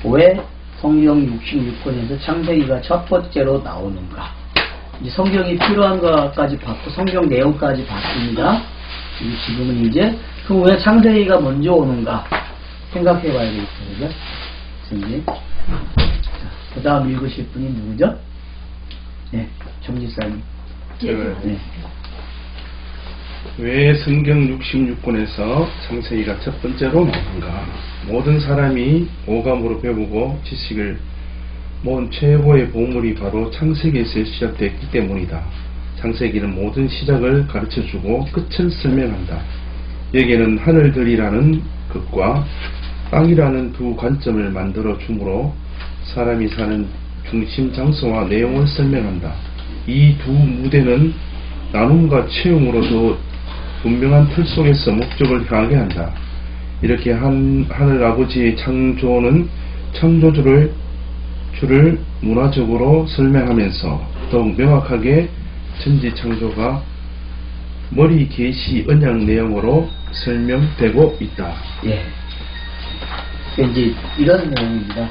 왜 성경 66권에서 창세기가 첫 번째로 나오는가? 이제 성경이 필요한가까지 받고 성경 내용까지 바뀝니다. 지금은 이제 그럼 왜 창세기가 먼저 오는가 생각해 봐야겠어요. 그죠? 선생님. 그 다음 읽으실 분이 누구죠? 네, 정지사님. 네. 왜 성경 66권에서 창세기가 첫 번째로 나오는가? 모든 사람이 오감으로 배우고 지식을 모은 최고의 보물이 바로 창세기에서 시작됐기 때문이다. 창세기는 모든 시작을 가르쳐주고 끝을 설명한다. 여기에는 하늘들이라는 것과 땅이라는 두 관점을 만들어 주므로 사람이 사는 중심 장소와 내용을 설명한다. 이 두 무대는 나눔과 채용으로도 분명한 틀 속에서 목적을 향하게 한다. 이렇게 하늘 아버지의 창조는 창조주를 문화적으로 설명하면서 더욱 명확하게 천지 창조가 머리 계시 언약 내용으로 설명되고 있다. 예. 이제 이런 내용입니다.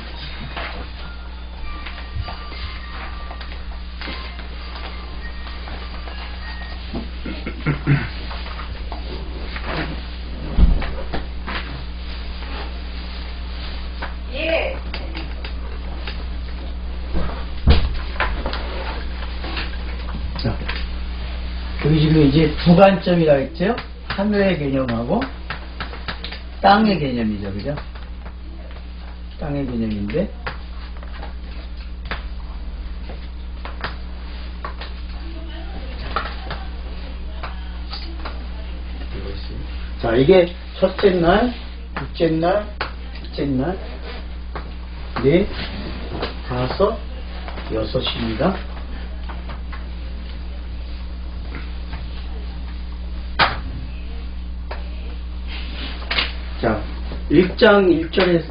자, 여기 지금 이제 두 관점이라 했죠? 하늘의 개념하고 땅의 개념이죠, 그죠? 땅의 개념인데, 자, 이게 첫째 날, 둘째 날, 셋째 날, 넷, 다섯, 여섯입니다. 자, 1장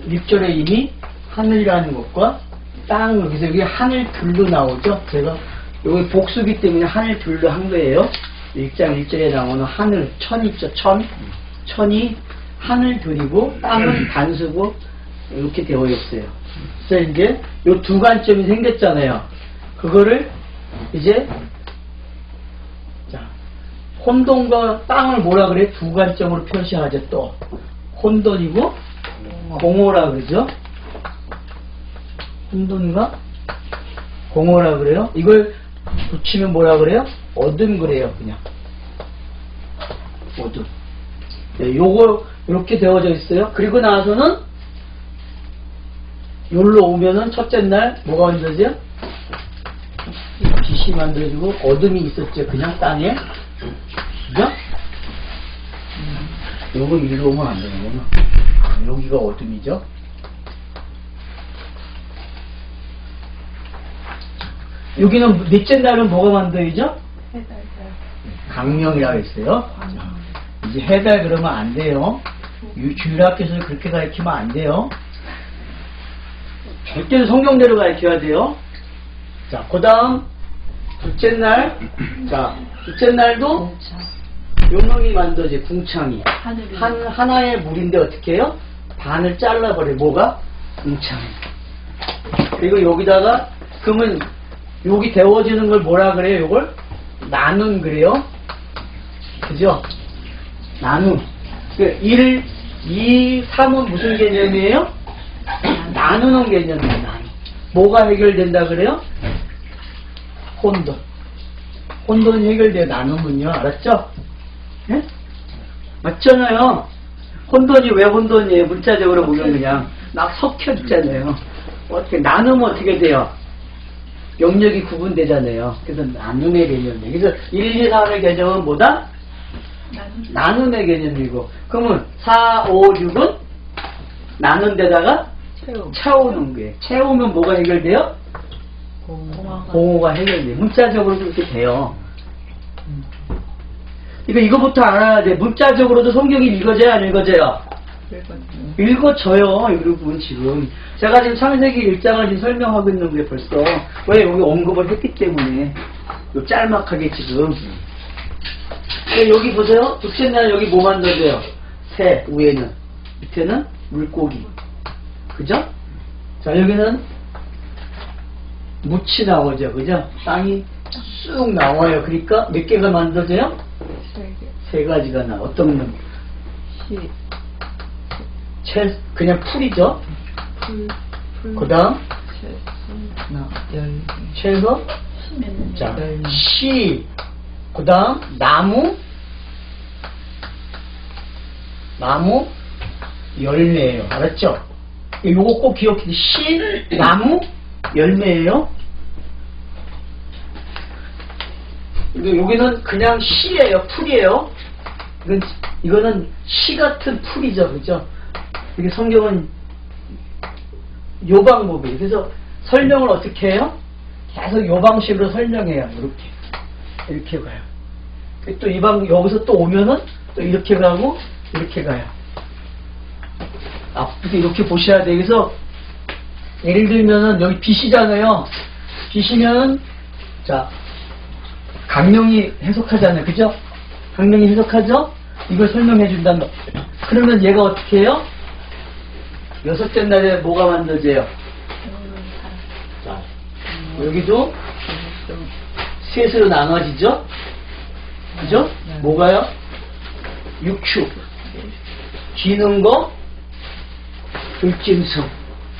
1절에 이미 하늘이라는 것과 땅, 여기서 여기 하늘들로 나오죠? 제가 여기 복수기 때문에 하늘들로 한 거예요. 1장 1절에 나오는 하늘, 천 있죠? 천이 하늘들이고 땅은 단수고 이렇게 되어 있어요. 그래서 이제 요 두 관점이 생겼잖아요. 그거를 이제 자, 혼돈과 땅을 뭐라 그래? 두 관점으로 표시하죠. 또 혼돈이고 공허라 그러죠. 혼돈과 공허라 그래요. 이걸 붙이면 뭐라 그래요? 어둠 그래요. 그냥 어둠. 네, 요거 이렇게 되어져 있어요. 그리고 나서는 여기로 오면은 첫째 날 뭐가 만들어져요? 빛이 만들어지고 어둠이 있었죠. 그냥 땅에. 그죠? 요거 이리로 오면 안 되는구나. 여기가 어둠이죠. 여기는 넷째 날은 뭐가 만들어지죠? 강명이라고 했어요. 이제 해달 그러면 안 돼요. 주일학교에서 그렇게 가르치면 안 돼요. 절대로 성경대로 가르쳐야 돼요. 자, 그 다음 둘째 날. 자, 둘째 날도 요놈이 만들어지 궁창이 하나의 물인데 어떻게 해요? 반을 잘라버려. 뭐가? 궁창이. 그리고 여기다가 그러면 여기 데워지는 걸 뭐라 그래요? 요걸 나눔 그래요. 그죠? 나눔. 1, 2, 3은 무슨 개념이에요? 나누는 개념이에요. 나눔. 뭐가 해결된다 그래요? 혼돈. 혼돈이 해결돼요. 나눔은요. 알았죠? 예? 맞잖아요. 혼돈이 왜 혼돈이에요? 문자적으로 보면 그냥 막 섞여 있잖아요. 어떻게 나누면 어떻게 돼요? 영역이 구분되잖아요. 그래서 나눔의 개념이에요. 그래서 1, 2, 3의 개념은 뭐다? 나눔의 개념이고, 그러면 4, 5, 6은 나눈 데다가 채우는 거예요. 채우면 뭐가 해결돼요? 공허가 해결돼요. 문자적으로 그렇게 돼요. 이거부터 알아야 돼. 문자적으로도 성경이 읽어져야 안 읽어져요? 읽어져요. 여러분 지금 제가 지금 창세기 1장을 지금 설명하고 있는 게 벌써 왜 여기 언급을 했기 때문에 요 짤막하게 지금 여기 보세요. 둘째 날 여기 뭐 만들어져요? 새 위에는, 밑에는 물고기. 그죠? 자, 여기는 묻이 나오죠. 그죠? 땅이 쑥 나와요. 그러니까 몇 개가 만들어져요? 세 가지가 나. 어떤 놈? 그냥 풀이죠. 그 다음, 채소, 자, 씨, 그 다음, 나무, 열매예요. 알았죠? 요거 꼭 기억해. 씨, 나무, 열매예요. 여기는 그냥 씨예요. 풀이에요. 이거는 씨 같은 풀이죠. 그죠? 이게 성경은 요 방법이에요. 그래서 설명을 어떻게 해요? 계속 요 방식으로 설명해요. 이렇게 가요. 또 여기서 또 오면은 또 이렇게 가고 이렇게 가요. 앞부터 이렇게 보셔야 돼요. 그래서 예를 들면은 여기 빛이잖아요. 빛이면 자 강령이 해석하잖아요. 그죠? 강령이 해석하죠? 이걸 설명해 준다는 거. 그러면 얘가 어떻게 해요? 여섯째 날에 뭐가 만들어져요? 자, 여기도 셋으로 나눠지죠? 그죠? 뭐가요? 육축, 기능거, 불짐승.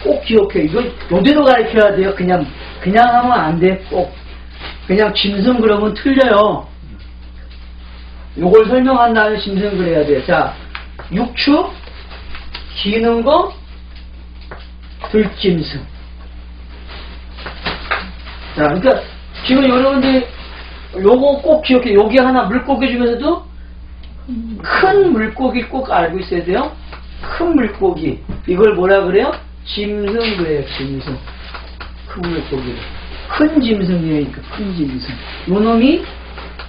꼭 기억해. 이거 요대로 가르쳐야 돼요. 그냥 하면 안 돼. 꼭. 그냥 짐승 그러면 틀려요. 요걸 설명한 다음에 짐승 그래야 돼요. 자, 육축, 기능거, 들짐승. 자, 그러니까 지금 여러분들 요거 꼭 기억해. 여기 하나 물고기 중에서도 큰 물고기 꼭 알고 있어야 돼요. 큰 물고기. 이걸 뭐라 그래요? 짐승 그래요. 짐승. 큰 물고기. 큰 짐승이니까 큰 짐승. 요 놈이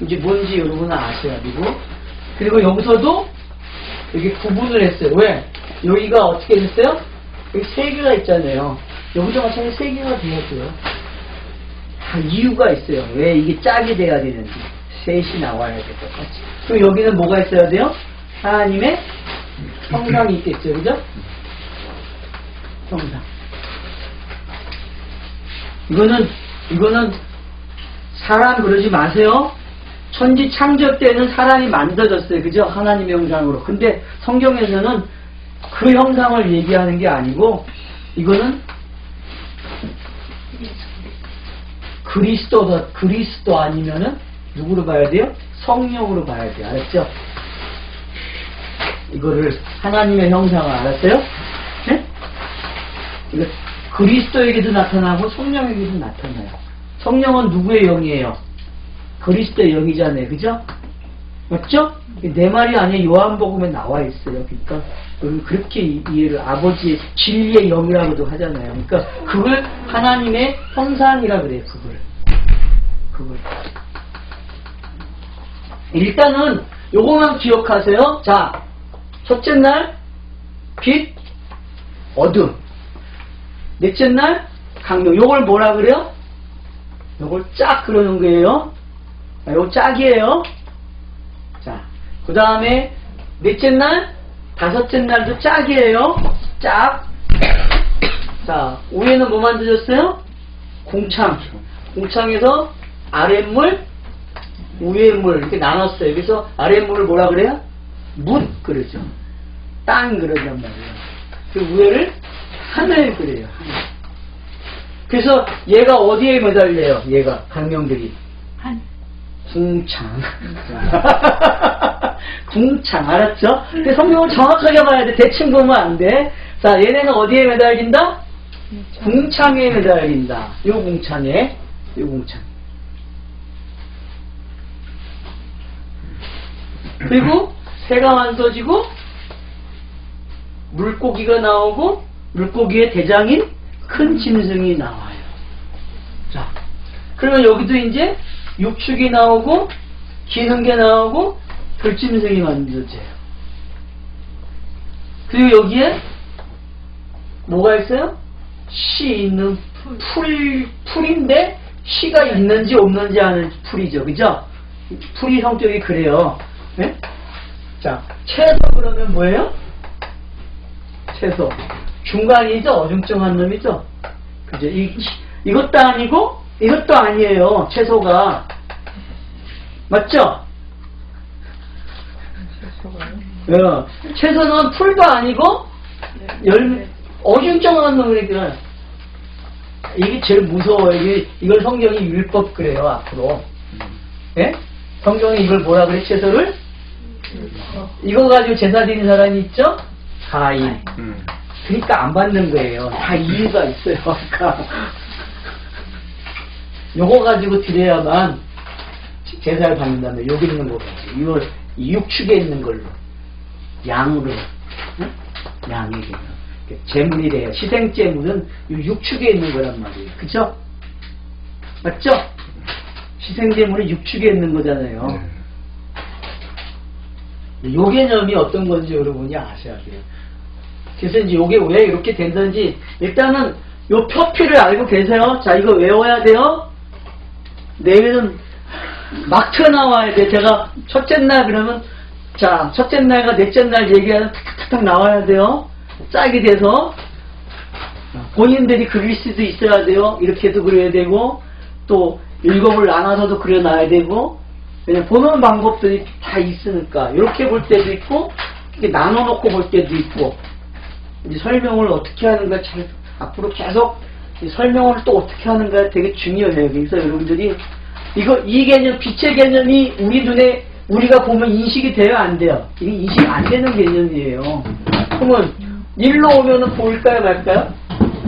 이제 뭔지 여러분은 아셔야 되고. 그리고 여기서도 여기 구분을 했어요. 왜? 여기가 어떻게 됐어요? 여기 세 개가 있잖아요. 여기도 마찬가지로 세 개가 되었어요. 다 이유가 있어요. 왜 이게 짝이 돼야 되는지. 셋이 나와야 될 것 같이. 그럼 여기는 뭐가 있어야 돼요? 하나님의 형상이 있겠죠. 그죠? 형상. 이거는 사람 그러지 마세요. 천지 창조 때는 사람이 만들어졌어요. 그죠? 하나님의 형상으로. 근데 성경에서는 그 형상을 얘기하는 게 아니고 이거는 그리스도 아니면은 누구로 봐야 돼요? 성령으로 봐야 돼요. 알았죠? 이거를 하나님의 형상을 알았어요? 네? 이거 그리스도에게도 나타나고 성령에게도 나타나요. 성령은 누구의 영이에요? 그리스도의 영이잖아요. 그죠? 맞죠? 내 말이 아니에요. 요한복음에 나와 있어요. 그러니까 그렇게 이해를 아버지의 진리의 영이라고도 하잖아요. 그러니까 그걸 하나님의 형상이라 그래요. 그걸 일단은 요거만 기억하세요. 자, 첫째 날 빛, 어둠. 넷째 날 강령. 요걸 뭐라 그래요? 요걸 짝 그러는 거예요. 요거 짝이에요. 자, 그 다음에 넷째 날, 다섯째 날도 짝이에요. 짝. 자, 위에는 뭐 만들어졌어요? 궁창. 궁창에서 아랫물, 위에물 이렇게 나눴어요. 그래서 아랫물을 뭐라 그래요? 묻 그러죠. 땅 그러단 말이에요. 그 위에를 하늘 그래요. 그래서 얘가 어디에 매달려요? 얘가 강령들이 궁창. 궁창 궁창. 근데 성경을 정확하게 봐야 돼. 대충 보면 안 돼. 자, 얘네는 어디에 매달린다? 궁창에 매달린다. 요 궁창에. 그리고 새가 만들어지고 물고기가 나오고 물고기의 대장인 큰 짐승이 나와요. 자, 그러면 여기도 이제 육축이 나오고 기능게 나오고 들짐승이 만들어져요. 그리고 여기에 뭐가 있어요? 씨 있는 풀인데 씨가 있는지 없는지 하는 풀이죠. 그죠? 풀이 성격이 그래요. 네? 자, 채소 그러면 뭐예요? 채소. 중간이죠? 어중쩡한 놈이죠? 그죠? 이것도 아니고 이것도 아니에요. 채소가. 맞죠? 채소는 풀도 아니고 열매, 어중쩡한 놈이니까 이게 제일 무서워요. 이걸 성경이 율법 그래요. 앞으로. 예? 성경이 이걸 뭐라 그래? 채소를? 이거 가지고 제사 드리는 사람이 있죠? 가인. 그러니까 안 받는 거예요. 다 이유가 있어요. 아까 요거 가지고 드려야만 제사를 받는다면 여기 있는 거 가지고 이걸 이 육축에 있는 걸로 양으로, 응? 양에게 제물이래요. 희생제물은 이 육축에 있는 거란 말이에요. 그죠? 맞죠? 희생제물은 육축에 있는 거잖아요. 요 개념이 어떤 건지 여러분이 아셔야 돼요. 그래서 이제 요게 왜 이렇게 된다는지 일단은 요 표피를 알고 계세요. 자, 이거 외워야 돼요. 내일은 막 튀어나와야 돼. 제가 첫째 날 그러면 자, 첫째 날과 넷째 날 얘기하면 탁탁탁 나와야 돼요. 짝이 돼서 본인들이 그릴 수도 있어야 돼요. 이렇게도 그려야 되고 또 일곱을 나눠서도 그려놔야 되고 왜냐면 보는 방법들이 다 있으니까 이렇게 볼 때도 있고 이렇게 나눠놓고 볼 때도 있고 이제 설명을 어떻게 하는가 잘 앞으로 계속 설명을 또 어떻게 하는가 되게 중요해요. 그래서 여러분들이 이 개념 빛의 개념이 우리 눈에 우리가 보면 인식이 돼요 안 돼요? 이게 인식 안 되는 개념이에요. 그러면 일로 오면은 보일까요 말까요?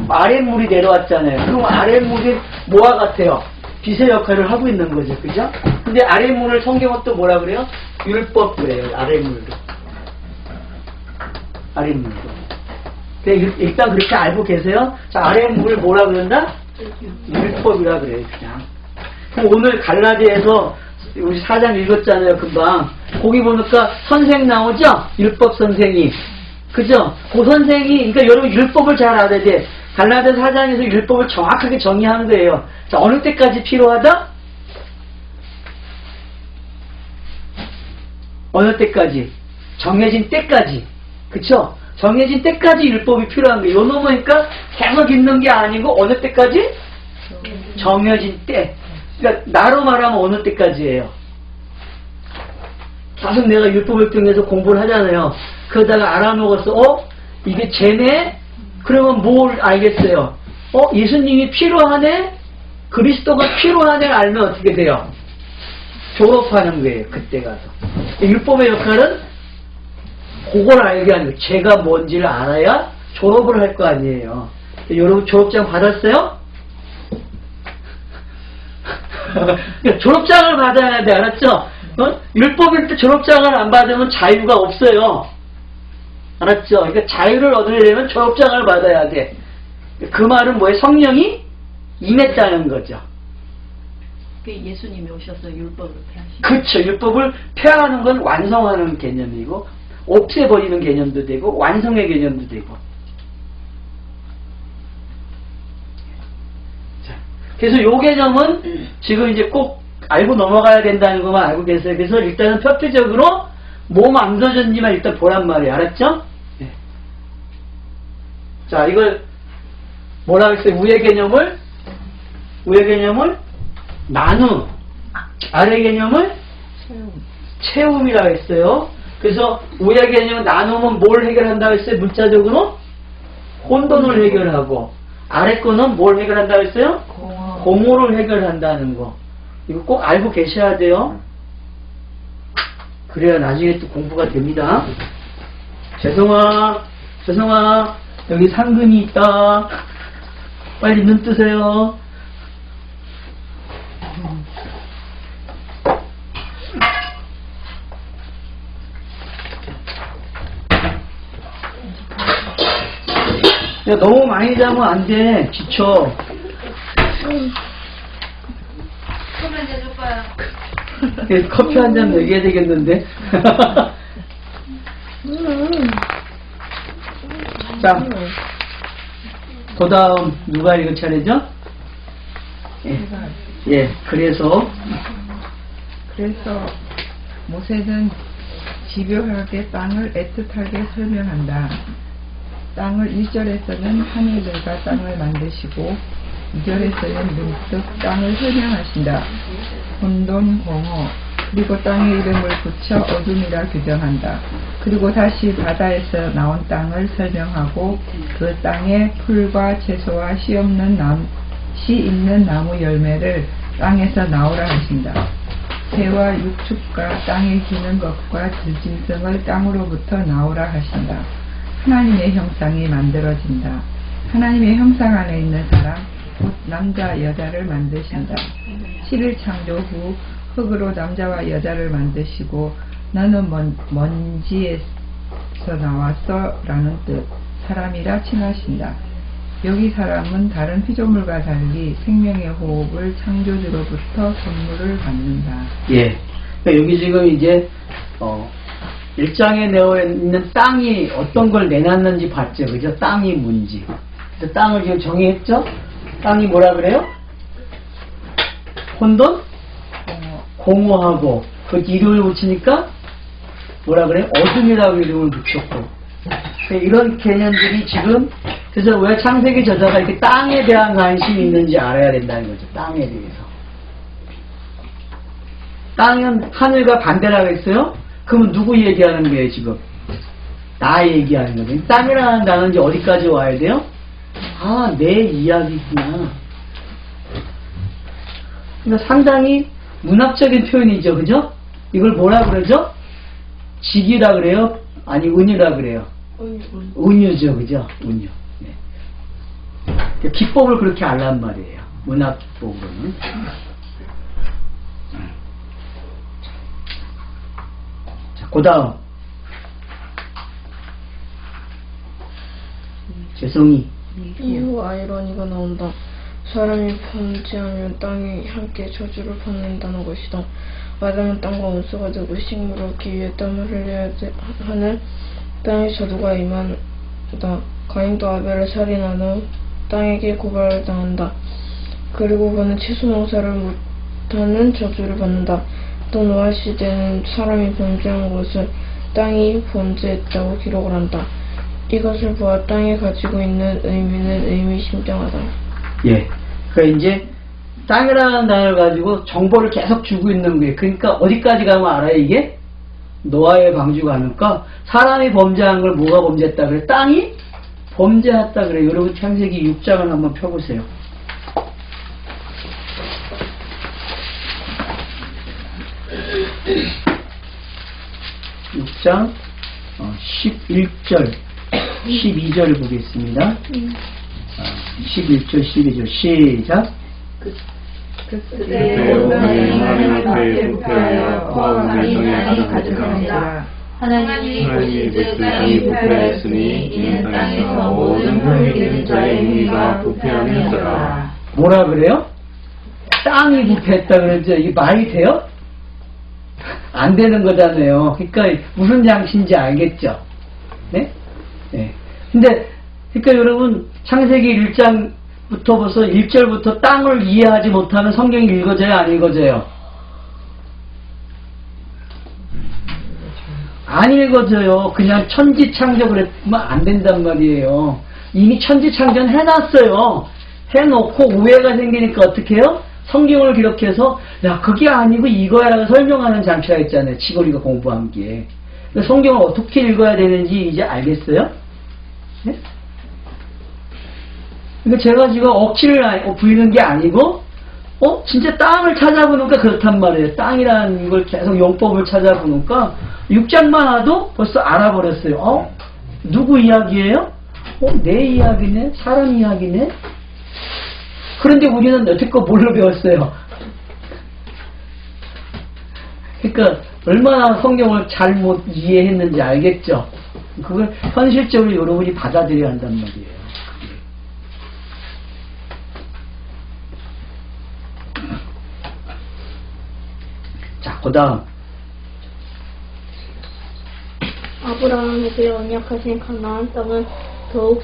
아랫물이 내려왔잖아요. 그럼 아랫물이 뭐와 같아요? 빛의 역할을 하고 있는 거죠. 그죠? 근데 아랫물을 성경은 또 뭐라 그래요? 율법 그래요. 아랫물도. 아랫물도. 일단 그렇게 알고 계세요? 자, 아랫물을 뭐라 그런다? 율법이라 그래요. 그냥. 그럼 오늘 갈라디아에서 우리 4장 읽었잖아요. 금방. 거기 보니까 선생 나오죠? 율법 선생이. 그죠? 그 선생이, 그러니까 여러분 율법을 잘 알아야 돼. 갈라디아 4장에서 율법을 정확하게 정의하는 거예요. 자, 어느 때까지 필요하다? 어느 때까지? 정해진 때까지. 그쵸? 정해진 때까지 율법이 필요한 거예요. 요 놈이니까 계속 있는 게 아니고 어느 때까지? 정해진 때. 그러니까 나로 말하면 어느 때까지예요? 계속 내가 율법을 통해서 공부를 하잖아요. 그러다가 알아먹었어. 이게 쟤네? 그러면 뭘 알겠어요? 예수님이 필요하네? 그리스도가 필요하네? 알면 어떻게 돼요? 졸업하는 거예요. 그때 가서. 율법의 역할은 그걸 알게 하는 거예요. 제가 뭔지를 알아야 졸업을 할 거 아니에요. 여러분 졸업장 받았어요? 졸업장을 받아야 돼. 알았죠? 율법일 때 졸업장을 안 받으면 자유가 없어요. 알았죠? 그러니까 자유를 얻으려면 졸업장을 받아야 돼. 그 말은 뭐예요? 성령이 임했다는 거죠. 예수님이 오셔서 율법을 폐하시고. 그렇죠. 율법을 폐하는 건 완성하는 개념이고 없애버리는 개념도 되고 완성의 개념도 되고. 자, 그래서 요 개념은 지금 이제 꼭 알고 넘어가야 된다는 것만 알고 계세요. 그래서 일단은 표피적으로 뭐 만들어졌는지만 일단 보란 말이에요. 알았죠? 네. 자, 이걸 뭐라 했어요? 위의 개념을 나눔, 아래 개념을 채움이라고 했어요. 그래서 위의 개념은 나눔은 뭘 해결한다고 했어요? 문자적으로 혼돈을 해결하고 아래 거는 뭘 해결한다고 했어요? 공허를 해결한다는 거. 이거 꼭 알고 계셔야 돼요. 그래야 나중에 또 공부가 됩니다. 재성아, 여기 상근이 있다. 빨리 눈 뜨세요. 야, 너무 많이 자면 안 돼. 지쳐. 커피 한잔 줄까요? 커피 한 잔 먹여야 되겠는데. 자, 그 다음 누가 읽을 차례죠? 예, 그래서 모세는 집요하게 빵을 애틋하게 설명한다. 땅을 1절에서는 하늘들과 땅을 만드시고 2절에서는 문득 땅을 설명하신다. 혼돈, 공허, 그리고 땅의 이름을 붙여 어둠이라 규정한다. 그리고 다시 바다에서 나온 땅을 설명하고 그 땅에 풀과 채소와 씨 있는 나무 열매를 땅에서 나오라 하신다. 새와 육축과 땅에 기는 것과 들짐승을 땅으로부터 나오라 하신다. 하나님의 형상이 만들어진다. 하나님의 형상 안에 있는 사람 곧 남자 여자를 만드신다. 7일 창조 후 흙으로 남자와 여자를 만드시고 너는 먼지에서 나왔어 라는 뜻 사람이라 칭하신다. 여기 사람은 다른 피조물과 달리 생명의 호흡을 창조주로부터 선물을 받는다. 예. 그러니까 여기 지금 이제 1장에 내어 있는 땅이 어떤 걸 내놨는지 봤죠. 그죠? 땅이 뭔지. 그래서 땅을 지금 정의했죠? 땅이 뭐라 그래요? 혼돈? 공허하고 그 이름을 붙이니까 뭐라 그래요? 어둠이라고 이름을 붙였고. 이런 개념들이 지금 그래서 왜 창세기 저자가 이렇게 땅에 대한 관심이 있는지 알아야 된다는 거죠. 땅에 대해서. 땅은 하늘과 반대라고 했어요? 그러면 누구 얘기하는 거예요, 지금? 나 얘기하는 거죠. 땅이라는 단어는 이제 어디까지 와야 돼요? 아, 내 이야기구나. 그러니까 상당히 문학적인 표현이죠, 그죠? 이걸 뭐라 그러죠? 직이라 그래요? 아니, 은유라 그래요? 은유죠, 그죠? 은유. 네. 기법을 그렇게 알란 말이에요. 문학 기법으로는. 자, 그 다음. 재성이. 이후 아이러니가 나온다. 사람이 범죄하면 땅이 함께 저주를 받는다는 것이다. 아담은 땅과 원수가 되고 식물을 얻기 위해 땀을 흘려야 하는 땅의 저주가 임한다. 가인도 아벨을 살인한 후 땅에게 고발을 당한다. 그리고 그는 채소 농사를 못하는 저주를 받는다. 또 노아 시대는 사람이 범죄한 것을 땅이 범죄했다고 기록을 한다. 이것을 보아 땅이 가지고 있는 의미는 의미심장하다. 예. 그러니까 이제 땅이라는 단어를 가지고 정보를 계속 주고 있는 거예요. 그러니까 어디까지 가면 알아요, 이게? 노아의 방주가 하니까 사람이 범죄한 걸 뭐가 범죄했다 그래? 땅이 범죄했다 그래. 여러분 창세기 6장을 한번 펴보세요. 6장 11절 12절 보겠습니다. 11절 12절 시작. 그때 오늘 하나님 앞에 부패하여 포함을 땅에 가득하니라. 하나님이 그 땅이 부패하였으니 이는 땅에서 모든 흙이 있는 자의 행위가 부패함이었더라. 뭐라 그래요? 땅이 부패했다 그러죠. 이게 말이 돼요? 안 되는 거잖아요. 그러니까 무슨 장치인지 알겠죠? 네? 네. 근데 그러니까 여러분 창세기 1장부터 벌써 1절부터 땅을 이해하지 못하면 성경이 읽어져요, 안 읽어져요? 안 읽어져요. 그냥 천지창조를 했으면 안 된단 말이에요. 이미 천지창조는 해놨어요. 해놓고 오해가 생기니까 어떻게 해요? 성경을 기록해서 야 그게 아니고 이거야 라고 설명하는 장치가 있잖아요. 치고리가 공부한 게. 성경을 어떻게 읽어야 되는지 이제 알겠어요? 네? 그러니까 제가 지금 억지를 부리는 게 아니고 진짜 땅을 찾아보니까 그렇단 말이에요. 땅이라는 걸 계속 용법을 찾아보니까 6장만 와도 벌써 알아버렸어요. 누구 이야기예요? 내 이야기네? 사람 이야기네? 그런데 우리는 여태껏 뭘로 배웠어요? 그러니까 얼마나 성경을 잘못 이해했는지 알겠죠? 그걸 현실적으로 여러분이 받아들여야 한단 말이에요. 자, 그 다음. 아브라함에게 언약하신 가나안 땅은 더욱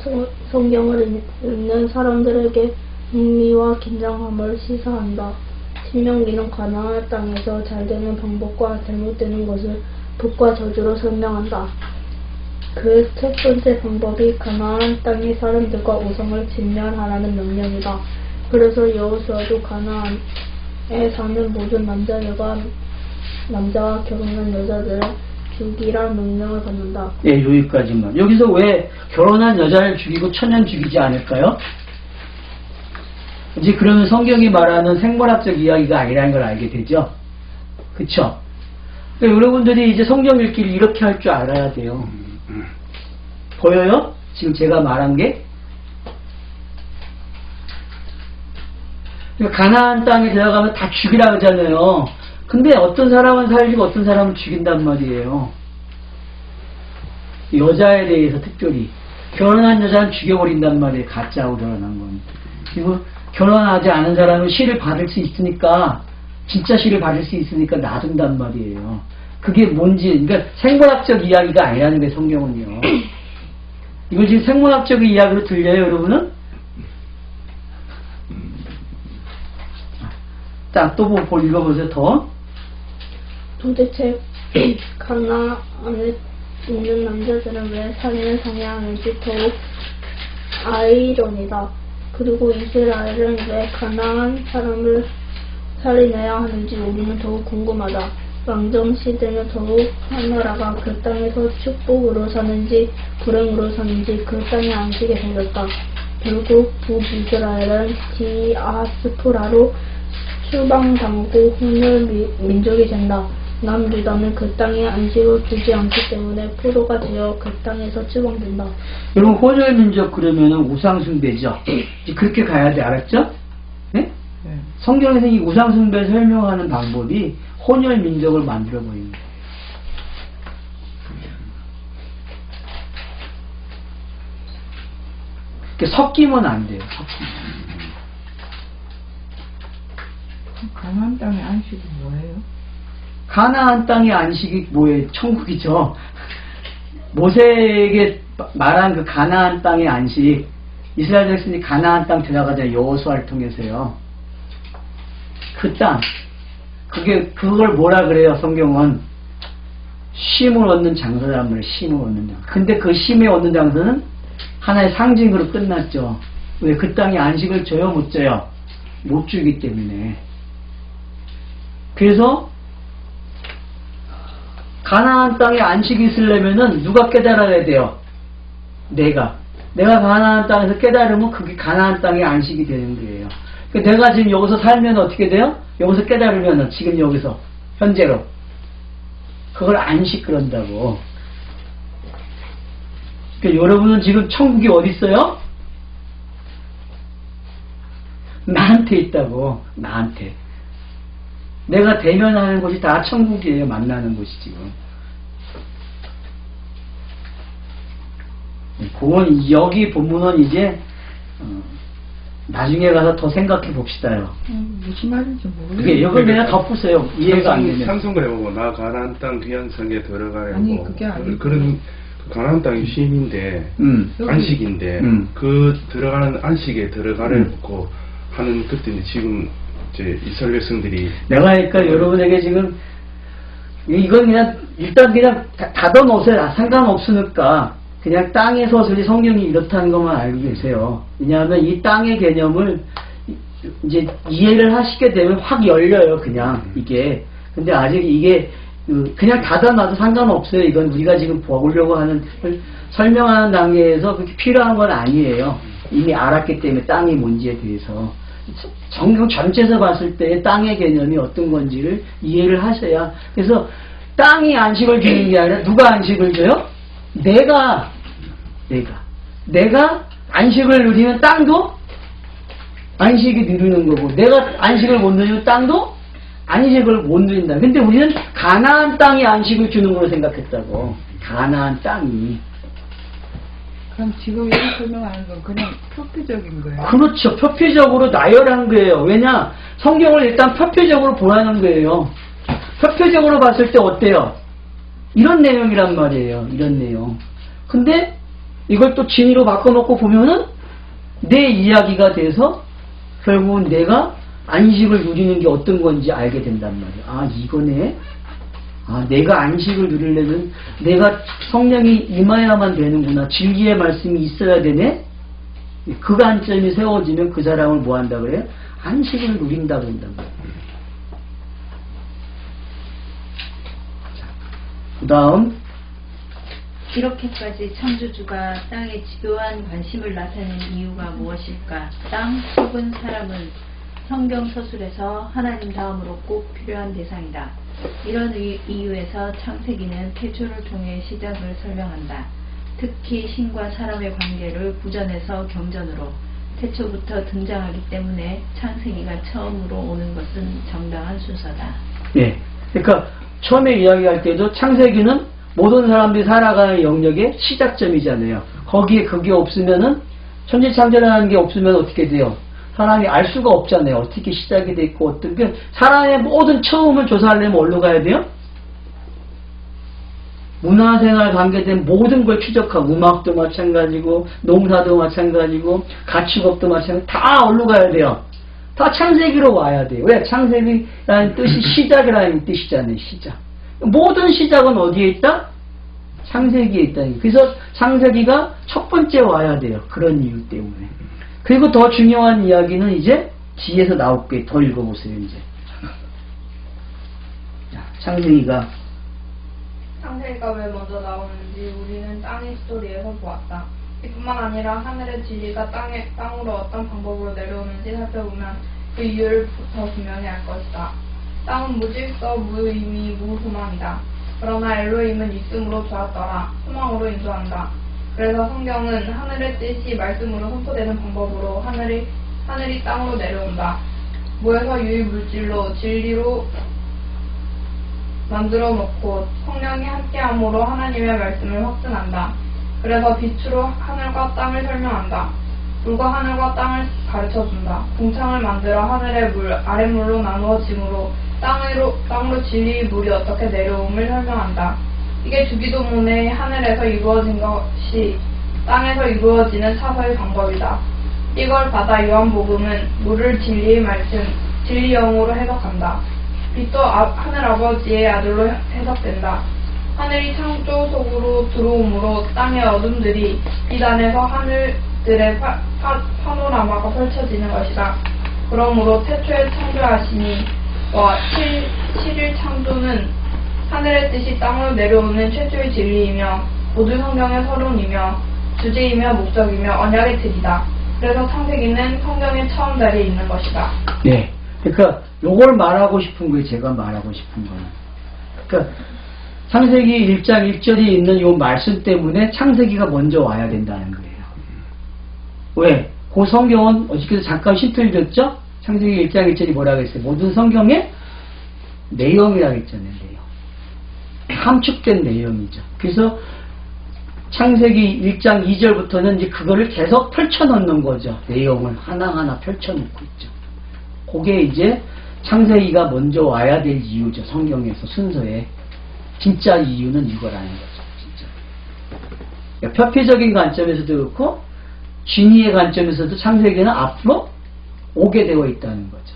성경을 읽는 사람들에게 흥미와 긴장함을 시사한다. 신명기는 가나안 땅에서 잘되는 방법과 잘못되는 것을 복과 저주로 설명한다. 그 첫 번째 방법이 가나안 땅의 사람들과 우상을 진멸하라는 명령이다. 그래서 여호수아도 가나안에 사는 모든 남자와 결혼한 여자들을 죽이란 명령을 받는다. 예, 여기까지만. 여기서 왜 결혼한 여자를 죽이고 천년 죽이지 않을까요? 이제 그러면 성경이 말하는 생물학적 이야기가 아니라는 걸 알게 되죠. 그쵸? 그러니까 여러분들이 이제 성경 읽기를 이렇게 할 줄 알아야 돼요. 보여요? 지금 제가 말한 게? 그러니까 가나안 땅에 들어가면 다 죽이라 그러잖아요. 근데 어떤 사람은 살리고 어떤 사람은 죽인단 말이에요. 여자에 대해서 특별히. 결혼한 여자는 죽여버린단 말이에요. 가짜로 결혼한 건. 그리고 결혼하지 않은 사람은 시를 받을 수 있으니까, 진짜 시를 받을 수 있으니까 놔둔단 말이에요. 그게 뭔지, 그러니까 생물학적 이야기가 아니라는 게 성경은요. 이걸 지금 생물학적 이야기로 들려요, 여러분은? 자, 또 읽어보세요, 더. 도대체 가나안에 있는 남자들은 왜 살인을 성행하는지 더욱 아이러니다. 그리고 이스라엘은 왜 가나안 사람을 살인해야 하는지 우리는 더욱 궁금하다. 왕정 시대는 더욱 하나라가 그 땅에서 축복으로 사는지 불행으로 사는지 그 땅의 안식에 생겼다. 결국 북이스라엘은 디아스포라로 추방당하고 혼혈 민족이 된다. 남유다는 그 땅에 안식을 주지 않기 때문에 포로가 되어 그 땅에서 추방된다. 여러분, 혼혈민족 그러면은 우상숭배죠. 이제 그렇게 가야 돼, 알았죠? 네? 네. 성경에서 이 우상숭배를 설명하는 방법이 혼혈민족을 만들어버리는 거예요. 그러니까 섞이면 안 돼요, 섞이면. 가나안 땅의 안식이 뭐예요? 가나안 땅의 안식이 뭐예요? 천국이죠. 모세에게 말한 그 가나안 땅의 안식, 이스라엘 백성이 가나안 땅 들어가자 여호수아를 통해서요. 그 땅, 그걸 뭐라 그래요? 성경은 쉼을 얻는 장소란 말이에요. 쉼을 얻는 장소. 근데 그 쉼에 얻는 장소는 하나의 상징으로 끝났죠. 왜? 그 땅에 안식을 줘요? 못 줘요? 못 주기 때문에. 그래서 가나안 땅에 안식이 있으려면은 누가 깨달아야 돼요? 내가 가나안 땅에서 깨달으면 그게 가나안 땅의 안식이 되는 거예요. 그러니까 내가 지금 여기서 살면 어떻게 돼요? 여기서 깨달으면 지금 여기서 현재로 그걸 안식 그런다고. 그러니까 여러분은 지금 천국이 어디 있어요? 나한테 있다고. 나한테. 내가 대면하는 곳이 다 천국이에요. 만나는 곳이 지금. 그건 여기 본문은 이제 나중에 가서 더 생각해 봅시다요. 무슨 말인지 모르겠어요. 그게 이걸 그냥 덮으세요. 이해가 안 되면. 상승을 해보고 나 가나안 땅 귀한 성에 들어가려고. 아니, 그게 아니고. 그런 그 가나안 땅이 쉼인데 안식인데 그 들어가는 안식에 들어가려고 하는 것들이 지금 이제 이스라엘 백성들이 내가 그러니까 여러분에게 지금 이건 그냥 일단 그냥 닫아놓으세요. 상관없으니까 그냥 땅의 서술이 성경이 이렇다는 것만 알고 계세요. 왜냐하면 이 땅의 개념을 이제 이해를 하시게 되면 확 열려요. 그냥 이게. 근데 아직 이게 그냥 닫아놔도 상관없어요. 이건 우리가 지금 보려고 하는 설명하는 단계에서 그렇게 필요한 건 아니에요. 이미 알았기 때문에 땅이 뭔지에 대해서. 성경 전체에서 봤을 때 땅의 개념이 어떤 건지를 이해를 하셔야. 그래서 땅이 안식을 주는 게 아니라 누가 안식을 줘요? 내가 안식을 누리면 땅도 안식이 누리는 거고, 내가 안식을 못 누리면 땅도 안식을 못 누린다. 근데 우리는 가나안 땅이 안식을 주는 걸로 생각했다고. 가나안 땅이. 그럼 지금 이렇게 설명하는 건 그냥 표피적인 거예요? 그렇죠. 표피적으로 나열한 거예요. 왜냐? 성경을 일단 표피적으로 보라는 거예요. 표피적으로 봤을 때 어때요? 이런 내용이란 말이에요. 이런 내용. 근데 이걸 또 진의로 바꿔놓고 보면은 내 이야기가 돼서 결국은 내가 안식을 누리는 게 어떤 건지 알게 된단 말이에요. 아, 이거네? 아, 내가 안식을 누리려면 내가 성령이 임하야만 되는구나. 진리의 말씀이 있어야 되네. 그 관점이 세워지면 그 사람을 뭐 한다 그래요? 안식을 누린다 그런단 말이에요. 그 다음 이렇게까지 창조주가 땅에 집요한 관심을 나타낸 이유가 무엇일까? 땅 혹은 사람은 성경 서술에서 하나님 다음으로 꼭 필요한 대상이다. 이런 이유에서 창세기는 태초를 통해 시작을 설명한다. 특히 신과 사람의 관계를 구전에서 경전으로 태초부터 등장하기 때문에 창세기가 처음으로 오는 것은 정당한 순서다. 예. 그러니까 처음에 이야기할 때도 창세기는 모든 사람들이 살아가는 영역의 시작점이잖아요. 거기에 그게 없으면은 천지창조라는 게 없으면 어떻게 돼요? 사람이 알 수가 없잖아요. 어떻게 시작이 됐고 어떻게 사람의 모든 처음을 조사하려면 어디로 가야 돼요? 문화생활 관계된 모든 걸 추적하고 음악도 마찬가지고 농사도 마찬가지고 가축업도 마찬가지고 다 어디로 가야 돼요? 다 창세기로 와야 돼요. 왜? 창세기라는 뜻이 시작이라는 뜻이잖아요. 시작. 모든 시작은 어디에 있다? 창세기에 있다. 그래서 창세기가 첫 번째 와야 돼요. 그런 이유 때문에. 그리고 더 중요한 이야기는 이제 뒤에서 나올게. 더 읽어보세요. 이제. 자, 창세기가 왜 먼저 나오는지 우리는 땅의 스토리에서 보았다. 이뿐만 아니라 하늘의 진리가 땅으로 어떤 방법으로 내려오는지 살펴보면 그 이유를 더 분명히 알 것이다. 땅은 무질서, 무의미, 무소망이다. 그러나 엘로힘은 있음으로 좋았더라. 소망으로 인도한다. 그래서 성경은 하늘의 뜻이 말씀으로 선포되는 방법으로 하늘이 땅으로 내려온다. 무에서 유일물질로 진리로 만들어 놓고 성령이 함께함으로 하나님의 말씀을 확증한다. 그래서 빛으로 하늘과 땅을 설명한다. 물과 하늘과 땅을 가르쳐준다. 궁창을 만들어 하늘의 물, 아랫물로 나누어짐으로 땅으로 진리의 물이 어떻게 내려옴을 설명한다. 이게 주기도문의 하늘에서 이루어진 것이 땅에서 이루어지는 차서의 방법이다. 이걸 받아 요한복음은 물을 진리의 말씀, 진리 영으로 해석한다. 빛도 하늘 아버지의 아들로 해석된다. 하늘이 창조 속으로 들어오므로 땅의 어둠들이 빛 안에서 하늘들의 파노라마가 펼쳐지는 것이다. 그러므로 태초에 창조하시니 와 7일 창조는 하늘의 뜻이 땅으로 내려오는 최초의 진리이며 모든 성경의 서론이며 주제이며 목적이며 언약의 틀이다. 그래서 창세기는 성경의 처음 자리에 있는 것이다. 네. 그러니까 요걸 말하고 싶은 거예요. 제가 말하고 싶은 거는. 그러니까 창세기 1장 1절에 있는 요 말씀 때문에 창세기가 먼저 와야 된다는 거예요. 왜? 그 성경은 어저께도 잠깐 신토해줬죠? 창세기 1장 1절이 뭐라고 했어요? 모든 성경의 내용이라고 했잖아요. 내용. 함축된 내용이죠. 그래서 창세기 1장 2절부터는 이제 그거를 계속 펼쳐놓는 거죠. 내용을 하나하나 펼쳐놓고 있죠. 그게 이제 창세기가 먼저 와야 될 이유죠. 성경에서 순서에. 진짜 이유는 이거라는 거죠. 진짜. 그러니까 표피적인 관점에서도 그렇고 진리의 관점에서도 창세기는 앞으로 오게 되어 있다는 거죠.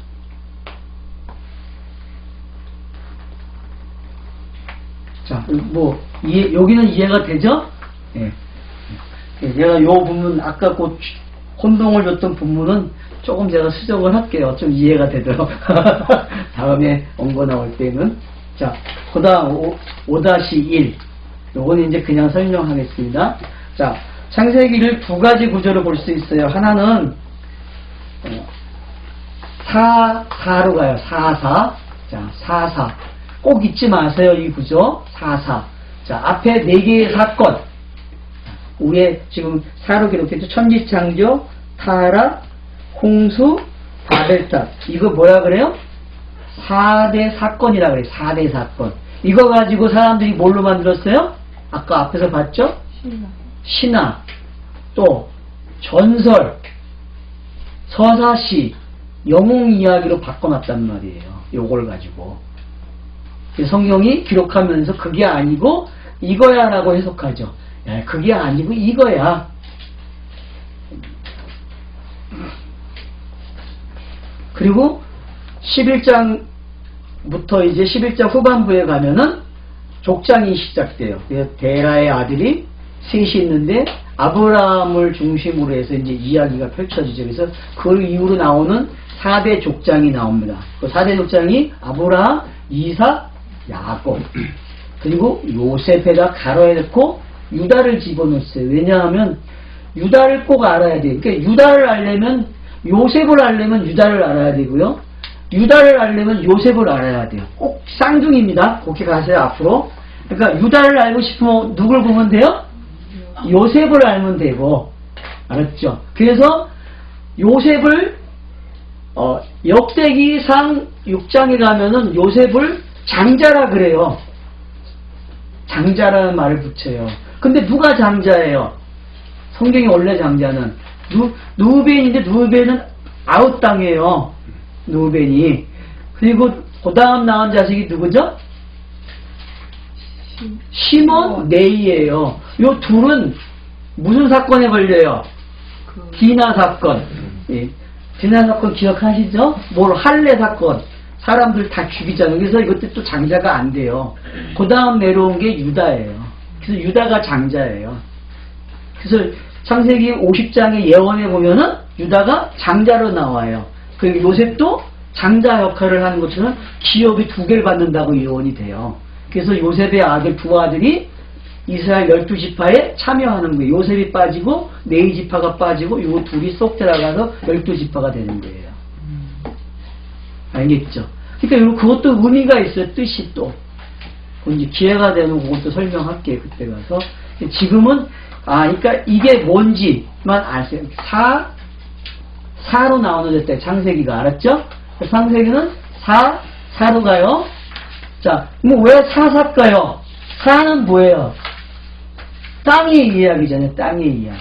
자, 뭐 여기는 이해가 되죠? 예. 제가 요 부분 아까 그 혼동을 줬던 부분은 조금 제가 수정을 할게요. 좀 이해가 되도록. 다음에 원고 나올 때는. 자, 그 다음 5-1. 요건 이제 그냥 설명하겠습니다. 자, 창세기를 두 가지 구조로 볼 수 있어요. 하나는 4-4로 가요. 4-4. 자, 4-4. 꼭 잊지 마세요. 이 구조. 4-4. 자, 앞에 4개의 사건. 위에 지금 4로 기록했죠. 천지창조, 타락, 홍수, 바벨탑. 이거 뭐라 그래요? 4대 사건이라 그래요. 4대 사건. 이거 가지고 사람들이 뭘로 만들었어요? 아까 앞에서 봤죠? 신화. 또 전설, 서사시, 영웅 이야기로 바꿔놨단 말이에요. 요걸 가지고. 성경이 기록하면서 그게 아니고 이거야 라고 해석하죠. 야, 그게 아니고 이거야. 그리고 11장부터 이제 11장 후반부에 가면은 족장이 시작돼요. 그래서 데라의 아들이 셋이 있는데 아브라함을 중심으로 해서 이제 이야기가 펼쳐지죠. 그래서 그 이후로 나오는 4대 족장이 나옵니다. 그 4대 족장이 아브라함, 이삭, 야곱, 그리고 요셉에다 가로에 넣고 유다를 집어넣었어요. 왜냐하면 유다를 꼭 알아야 돼요. 그러니까 유다를 알려면 요셉을 알려면 유다를 알아야 되고요. 유다를 알려면 요셉을 알아야 돼요. 꼭 쌍둥이입니다. 그렇게 가세요 앞으로. 그러니까 유다를 알고 싶으면 누굴 보면 돼요? 요셉을 알면 되고, 알았죠? 그래서 요셉을 역대기상 6장에 가면은 요셉을 장자라 그래요. 장자라는 말을 붙여요. 근데 누가 장자예요? 성경이 원래 장자는 누벤인데 누벤은 아웃 땅이에요. 누벤이. 그리고 그 다음 낳은 자식이 누구죠? 시몬, 네이예요. 요 둘은 무슨 사건에 걸려요? 디나 사건. 예. 디나 사건 기억하시죠? 할례 사건. 사람들 다 죽이잖아요. 그래서 이것도 또 장자가 안 돼요. 그 다음 내려온 게 유다예요. 그래서 유다가 장자예요. 그래서 창세기 50장의 예언에 보면은 유다가 장자로 나와요. 그리고 요셉도 장자 역할을 하는 것처럼 기업이 2개를 받는다고 예언이 돼요. 그래서 요셉의 아들 두 아들이 이스라엘 12지파에 참여하는 거예요. 요셉이 빠지고 네이지파가 빠지고 요 둘이 쏙 들어가서 12지파가 되는 거예요. 알겠죠? 그러니까 그것도 의미가 있어요. 뜻이 또. 이제 기회가 되면 그것도 설명할게요. 그때 가서. 지금은 그러니까 이게 뭔지만 아세요. 4로 나오는 때 창세기가 알았죠? 창세기는 4로 가요. 자, 뭐 왜 4살까요? 4는 뭐예요? 땅의 이야기잖아요. 땅의 이야기.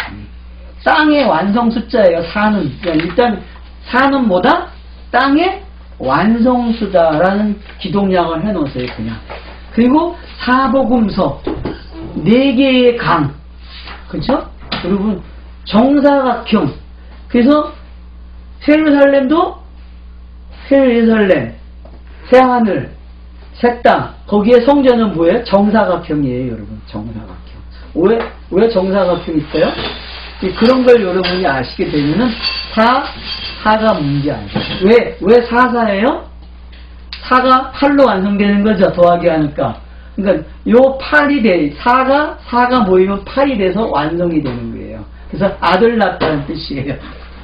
땅의 완성 숫자예요. 4는. 일단 4는 뭐다? 땅의 완성수다라는 기동량을 해놓으세요. 그냥. 그리고 사복음서 4개의 강. 그렇죠? 여러분 정사각형. 그래서 예루살렘도 예루살렘, 새하늘, 새 땅. 거기에 성전은 뭐예요? 정사각형이에요, 여러분. 정사각형. 왜 정사각형이 있어요? 그런 걸 여러분이 아시게 되면은 4가 뭔지 알죠. 왜 4예요? 4가 8로 완성되는 거죠. 더하기 하니까. 그러니까 요 8이 돼. 4가 모이면 8이 돼서 완성이 되는 거예요. 그래서 아들 낳았다는 뜻이에요.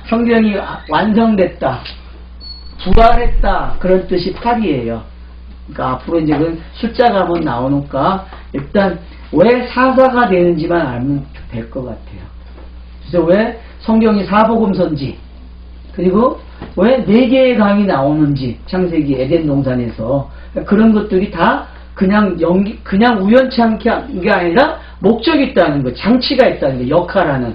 성경이 완성됐다. 부활했다. 그런 뜻이 8이에요. 그러니까 앞으로 이제 그 숫자가 한번 나오니까 일단 왜 4가 되는지만 알면 될 것 같아요. 그래서 왜 성경이 사복음서인지, 그리고 왜 4개의 강이 나오는지, 창세기 에덴 동산에서 그런 것들이 다 그냥 우연치 않게 한 게 아니라 목적이 있다는 거, 장치가 있다는 거, 역할하는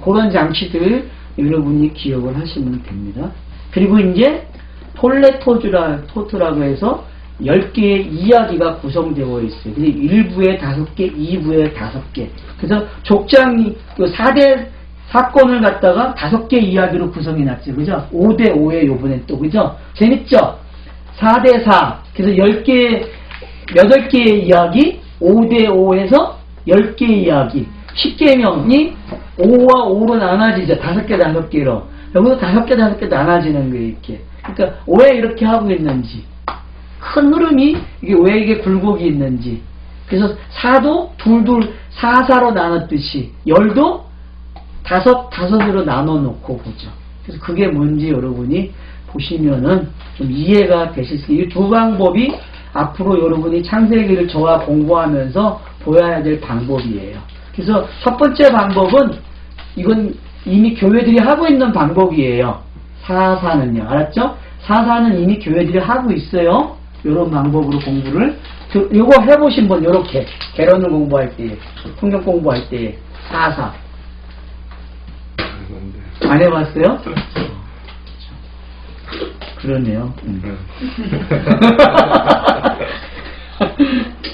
그런 장치들 여러분이 기억을 하시면 됩니다. 그리고 이제 토트라고 해서 10개의 이야기가 구성되어 있어요. 1부에 5개, 2부에 5개. 그래서 족장이 4대 사건을 갖다가 5개 이야기로 구성해 놨죠. 그죠? 5대5에 요번에 또, 그죠? 재밌죠? 4대4. 그래서 8개의 이야기, 5대5에서 10개의 이야기. 10계명이 5와 5로 나눠지죠. 5개, 5개로. 여기서 5개 나눠지는 거예요, 이렇게. 그러니까 왜 이렇게 하고 있는지. 큰 흐름이, 왜 이게 굴곡이 있는지. 그래서 4도 4로 나눴듯이, 10도 5으로 나눠 놓고 보죠. 그래서 그게 뭔지 여러분이 보시면은 좀 이해가 되실 수 있어요. 이 두 방법이 앞으로 여러분이 창세기를 저와 공부하면서 보여야 될 방법이에요. 그래서 첫 번째 방법은 이건 이미 교회들이 하고 있는 방법이에요. 4사는요. 알았죠? 4사는 이미 교회들이 하고 있어요. 이런 방법으로 공부를. 이거 해보신 분, 요렇게. 개론을 공부할 때, 성경 공부할 때, 4사. 안 해봤어요? 그러네요.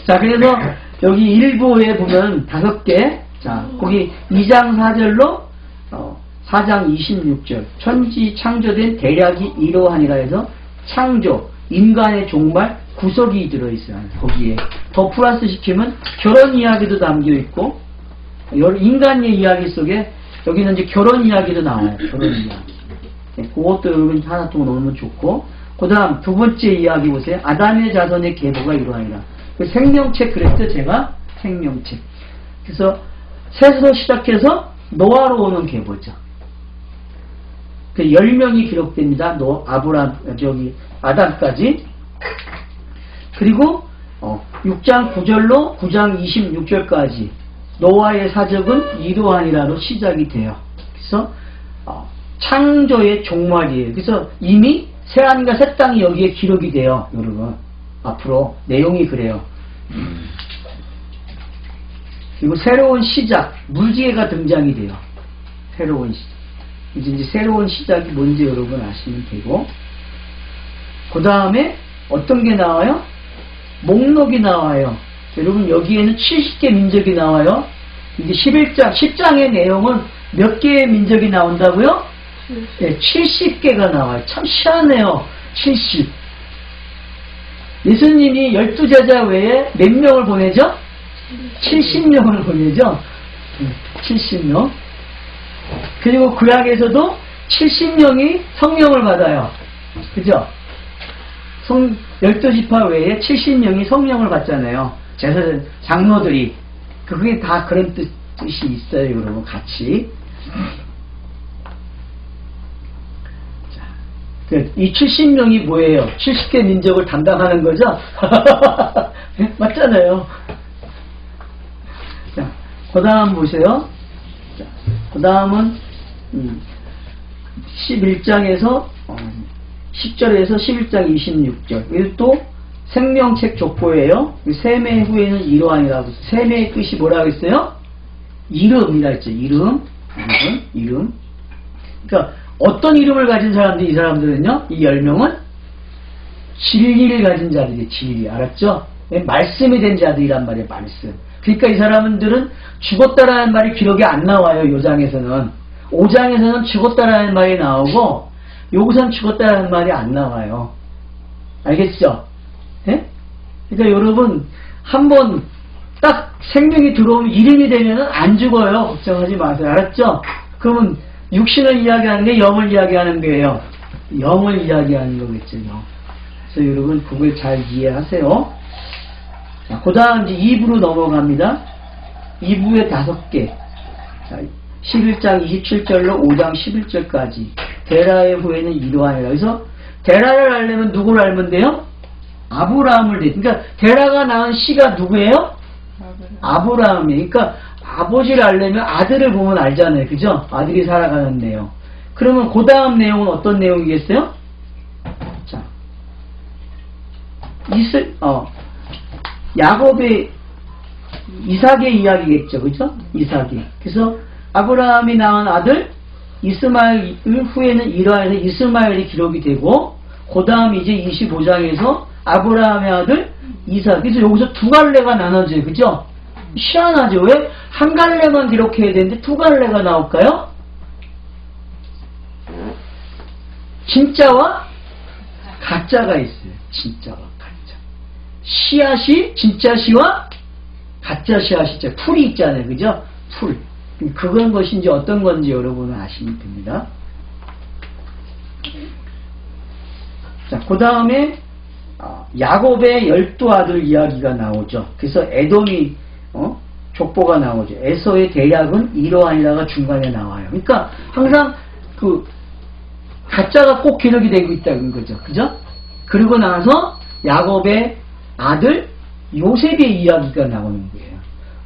자, 그래서 여기 1부에 보면 5개. 자, 거기 2장 4절로 4장 26절. 천지 창조된 대략이 이러하니라 해서 창조, 인간의 종말, 구석이 들어있어요. 거기에 더 플러스 시키면 결혼 이야기도 담겨있고 인간의 이야기 속에 여기는 이제 결혼 이야기도 나와요. 결혼 이야기. 네, 그것도 여러분 하나 또 넣으면 좋고, 그 다음 두 번째 이야기 보세요. 아담의 자손의 계보가 이러하니라. 그 생명책 그랬죠, 제가? 생명책. 그래서 셋에서 시작해서 노아로 오는 계보죠. 그 10명이 기록됩니다. 아담까지. 그리고 6장 9절로 9장 26절까지 노아의 사적은 이러하니라로 시작이 돼요. 그래서 창조의 종말이에요. 그래서 이미 새하늘과 새 땅이 여기에 기록이 돼요. 여러분 앞으로 내용이 그래요. 그리고 새로운 시작, 물지개가 등장이 돼요. 새로운 시작. 이제 새로운 시작이 뭔지 여러분 아시면 되고, 그 다음에 어떤 게 나와요? 목록이 나와요. 여러분 여기에는 70개 민족이 나와요. 이제 10장의 내용은 몇 개의 민족이 나온다고요? 네, 70개가 나와요. 참 희한해요. 70. 예수님이 12제자 외에 몇 명을 보내죠? 70명을 보내죠. 70명. 그리고 구약에서도 70명이 성령을 받아요. 그죠? 12지파 외에 70명이 성령을 받잖아요. 제사장, 장로들이. 그게 다 그런 뜻이 있어요, 여러분. 같이. 자, 이 70명이 뭐예요? 70개 민족을 담당하는 거죠? 맞잖아요. 자, 그 다음 보세요. 자, 그 다음은 11장에서 10절에서 11장 26절. 이게 또 생명책 족보예요. 세매 후에는 이러하니라고. 세매의 뜻이 뭐라고 했어요? 이름이라 했죠. 이름. 그러니까 어떤 이름을 가진 사람들이 이 사람들은요. 이 10명은 진리를 가진 자들이 진리. 알았죠? 말씀이 된 자들이란 말이에요. 말씀. 그러니까 이 사람들은 죽었다라는 말이 기록이 안 나와요. 요장에서는. 5장에서는 죽었다라는 말이 나오고 여기서는 죽었다라는 말이 안 나와요. 알겠죠? 예? 그러니까 여러분 한번 딱 생명이 들어오면 이름이 되면은 안 죽어요. 걱정하지 마세요. 알았죠? 그러면 육신을 이야기하는 게 영을 이야기하는 거예요. 영을 이야기하는 거겠죠. 영. 그래서 여러분 그걸 잘 이해하세요. 자, 그 다음 이제 2부로 넘어갑니다. 2부에 5개. 자, 11장 27절로 5장 11절까지. 데라의 후에는 이러하니라. 그래서 데라를 알려면 누구를 알면 돼요? 아브라함을 돼. 그러니까 데라가 낳은 씨가 누구예요? 아브라함이에요. 그러니까 아버지를 알려면 아들을 보면 알잖아요. 그죠? 아들이 살아가는 내용. 그러면 그 다음 내용은 어떤 내용이겠어요? 자, 야곱의 이삭의 이야기겠죠. 그죠? 이삭이. 그래서 아브라함이 낳은 아들 이스마엘 후에는 이러하여서 이스마엘이 기록이 되고, 그 다음 이제 25장에서 아브라함의 아들 이삭. 그래서 여기서 두 갈래가 나눠져요. 그죠? 희한하죠? 왜? 한 갈래만 기록해야 되는데 두 갈래가 나올까요? 진짜와 가짜가 있어요. 진짜와 가짜. 씨앗이 진짜 씨와 가짜 씨앗이 있잖아요. 풀이 있잖아요. 그죠? 풀. 그건 것인지 어떤 건지 여러분은 아시면 됩니다. 자, 그 다음에 야곱의 12아들 이야기가 나오죠. 그래서 에돔이 족보가 나오죠. 에서의 대략은 이러하니라가 중간에 나와요. 그러니까 항상 그 가짜가 꼭 기록이 되고 있다는 거죠. 그죠? 그리고 나서 야곱의 아들 요셉의 이야기가 나오는 거예요.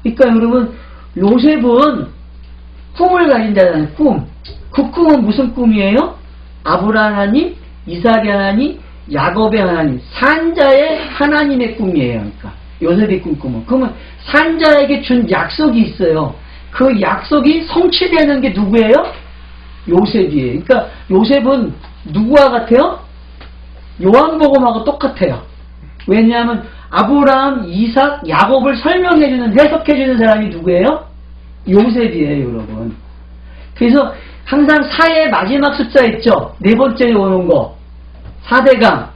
그러니까 여러분 요셉은 꿈을 가진 자잖아요. 꿈. 그 꿈은 무슨 꿈이에요? 아브라함 하나님, 이삭의 하나님, 야곱의 하나님, 산자의 하나님의 꿈이에요. 그러니까 요셉이 꿈꾸면. 그러면 산자에게 준 약속이 있어요. 그 약속이 성취되는 게 누구예요? 요셉이에요. 그러니까 요셉은 누구와 같아요? 요한복음하고 똑같아요. 왜냐하면 아브라함, 이삭, 야곱을 설명해주는, 해석해주는 사람이 누구예요? 요셉이에요, 여러분. 그래서 항상 사의 마지막 숫자 있죠? 네 번째에 오는 거. 4대강.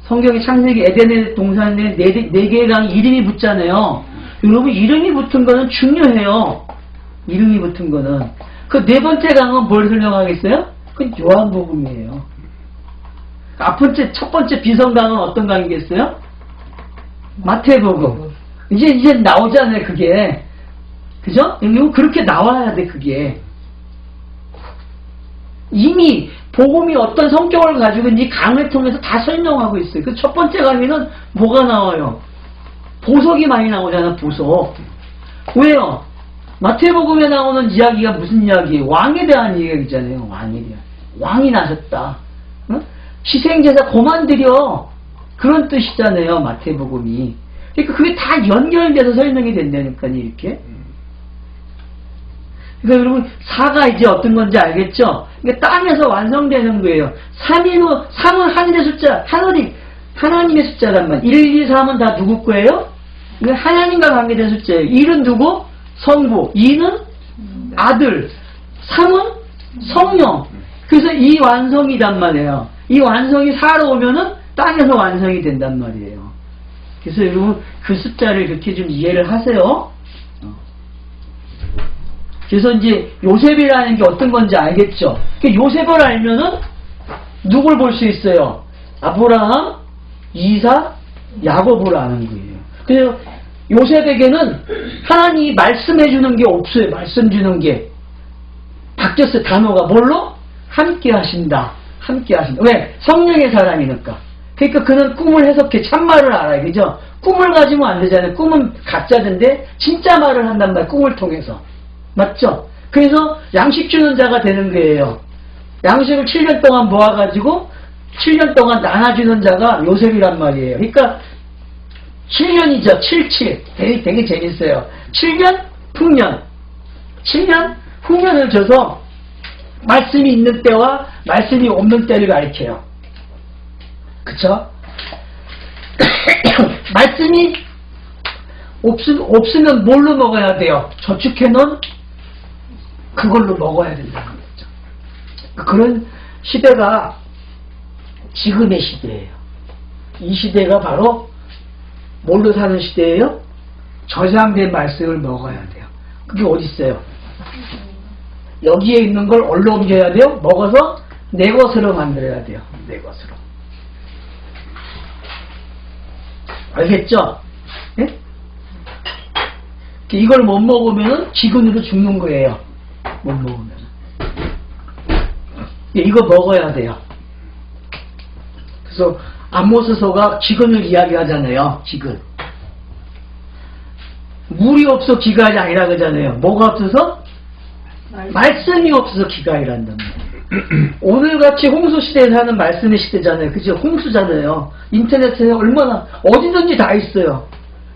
성경의 창세기 에덴의 동산에 네 개의 강이 이름이 붙잖아요. 여러분 이름이 붙은 거는 중요해요. 이름이 붙은 거는. 그 네 번째 강은 뭘 설명하겠어요? 그건 요한복음이에요. 첫 번째 비성강은 어떤 강이겠어요? 마태복음. 이제 나오잖아요, 그게. 그죠? 이거 그렇게 나와야 돼, 그게. 이미 복음이 어떤 성격을 가지고 있는지 강을 통해서 다 설명하고 있어요. 그 첫 번째 강의는 뭐가 나와요? 보석이 많이 나오잖아, 보석. 왜요? 마태복음에 나오는 이야기가 무슨 이야기예요? 왕에 대한 이야기잖아요, 왕에 대한. 왕이 나셨다. 응? 희생제사 그만 드려. 그런 뜻이잖아요, 마태복음이. 그러니까 그게 다 연결돼서 설명이 된다니까요, 이렇게. 그러니까 여러분, 4가 이제 어떤 건지 알겠죠? 그러니까 땅에서 완성되는 거예요. 3은 하늘의 숫자, 하나님의 숫자란 말. 1, 2, 3은 다 누구 거예요? 이거 하나님과 관계된 숫자예요. 1은 누구? 성부. 2는 아들. 3은 성령. 그래서 이 완성이란 말이에요. 이 완성이 4로 오면은 땅에서 완성이 된단 말이에요. 그래서 여러분, 그 숫자를 그렇게 좀 이해를 하세요. 그래서 이제 요셉이라는 게 어떤 건지 알겠죠? 요셉을 알면은 누굴 볼 수 있어요? 아브라함, 이삭, 야곱을 아는 거예요. 그래서 요셉에게는 하나님이 말씀해주는 게 없어요. 말씀 주는 게. 바뀌었어요. 단어가 뭘로? 함께 하신다. 함께 하신다. 왜? 성령의 사람이니까. 그러니까 그는 꿈을 해석해. 참말을 알아요. 그죠? 꿈을 가지면 안 되잖아요. 꿈은 가짜인데 진짜 말을 한단 말이에요. 꿈을 통해서. 맞죠? 그래서 양식 주는 자가 되는 거예요. 양식을 7년 동안 모아가지고 7년 동안 나눠주는 자가 요셉이란 말이에요. 그러니까 7년이죠. 77. 되게 재밌어요. 7년 풍년. 7년 풍년을 줘서 말씀이 있는 때와 말씀이 없는 때를 가리켜요. 그쵸? 말씀이 없으면 뭘로 먹어야 돼요? 저축해놓은 그걸로 먹어야 된다는 거죠. 그런 시대가 지금의 시대예요. 이 시대가 바로 뭘로 사는 시대예요? 저장된 말씀을 먹어야 돼요. 그게 어디 있어요? 여기에 있는 걸 얼로 옮겨야 돼요? 먹어서 내 것으로 만들어야 돼요. 내 것으로. 알겠죠? 예? 이걸 못 먹으면 기근으로 죽는 거예요. 못 먹으면. 이거 먹어야 돼요. 그래서 아모스서가 기근을 이야기하잖아요. 기근. 물이 없어 기가 아니라 그러잖아요. 뭐가 없어서? 말씀이 없어서 기가 아니란단 말이에요. 오늘같이 홍수 시대에 사는 말씀의 시대잖아요. 그죠? 홍수잖아요. 인터넷에 얼마나 어디든지 다 있어요.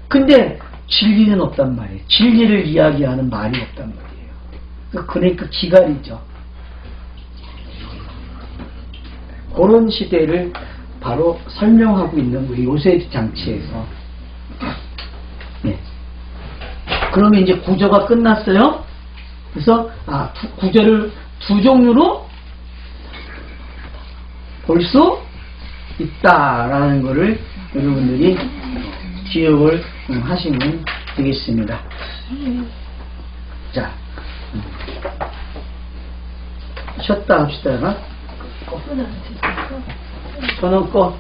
근데 진리는 없단 말이에요. 진리를 이야기하는 말이 없단 말이에요. 그러니까 기갈이죠. 그런 시대를 바로 설명하고 있는 거예요. 요셉 장치에서. 네. 그러면 이제 구조가 끝났어요. 그래서 구조를 두 종류로 볼 수 있다라는 거를 여러분들이 기억을 하시면 되겠습니다. 자, 쉬었다 합시다. 저는 꺼.